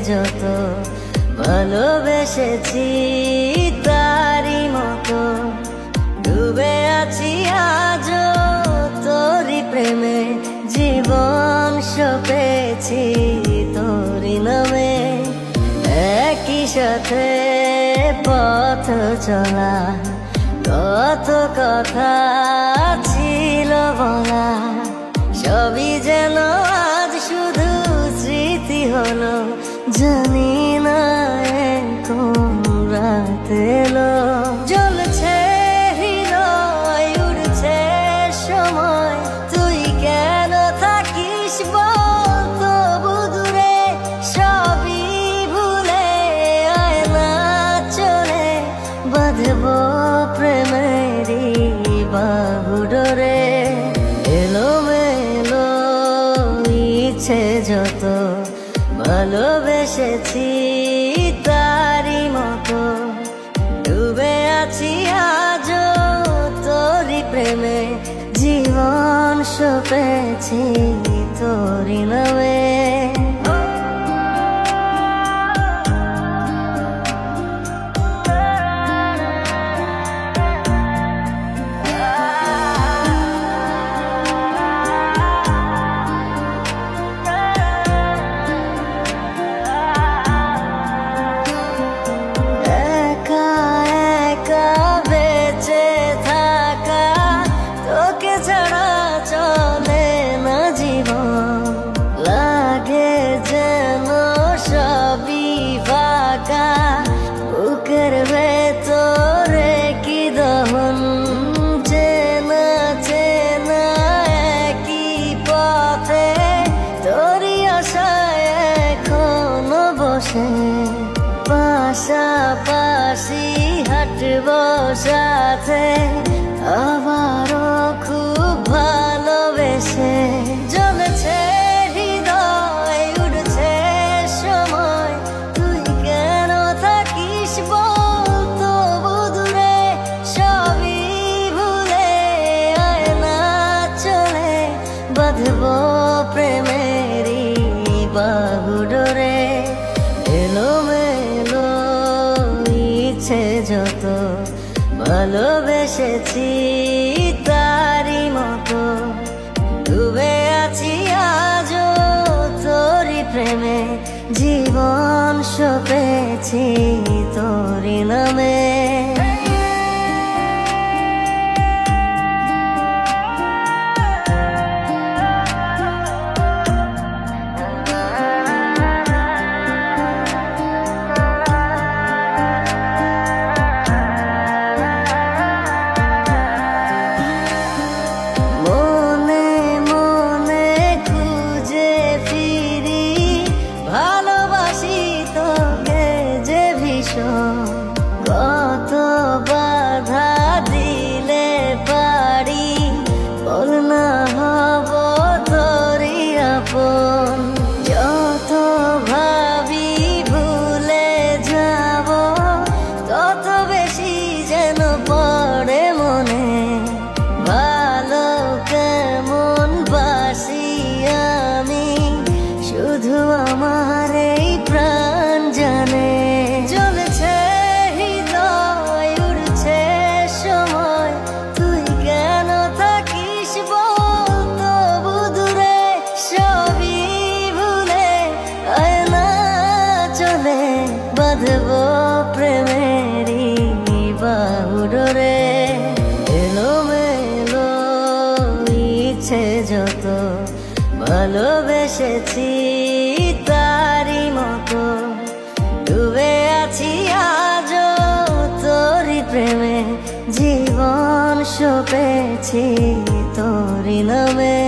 যত ভালোবেসেছি তারই মতো ডুবে আছি আজও তোরই প্রেমে, জীবন সপেছি তোরই নামে। একই সাথে পথ চলা, কত কথা ছিল বলা, সবই যেন আজ শুধু স্মৃতি হলো। জানি না কোন রাত এলো, জ্বলছে হৃদয়, উড়ছে সময়, তুই কেন থাকিস বল তবু দূরে। সবই ভুলে আয় না চলে, বাঁধব প্রেমেরই বাহুডোরে। এলোমেলো ইচ্ছে যত ভালোবেসেছি তারই মতো ডুবে আছি আজও তোরই প্রেমে, জীবন সপেছি তোরই নামে। বুকের ভেতরে কি দহন, চেনা চেনা একই পথে তোরই আশায় এখনো বসে। পাশাপাশি হাঁটব সাথে, আবারও খুব ভালোবেসে। জ্বলছে হৃদয়, উড়ছে সময়, তুই কেন থাকিস বল তবু দূরে। সবই ভুলে আয় না চলে, বাঁধব প্রেমেরই বাহুডোরে। এলোমেলো ইচ্ছে যত ভালোবেসেছি তারই মতো ডুবে আছি আজও তোরই প্রেমে, জীবন সপেছি তোরই নামে। কত বাধা দিলে পারি, বল না হব তোরই আপন। যত ভাবি ভুলে যাব, তত বেশি যেন পড়ে মনে। ভালো কেমন বাসি আমি, শুধু আমার এই প্রাণ জানে। বাঁধব প্রেমেরই বাহুডোরে। এলোমেলো ইচ্ছে যত ভালোবেসেছি তারই মতো ডুবে আছি আজও তোরই প্রেমে, জীবন সপেছি তোরই নামে।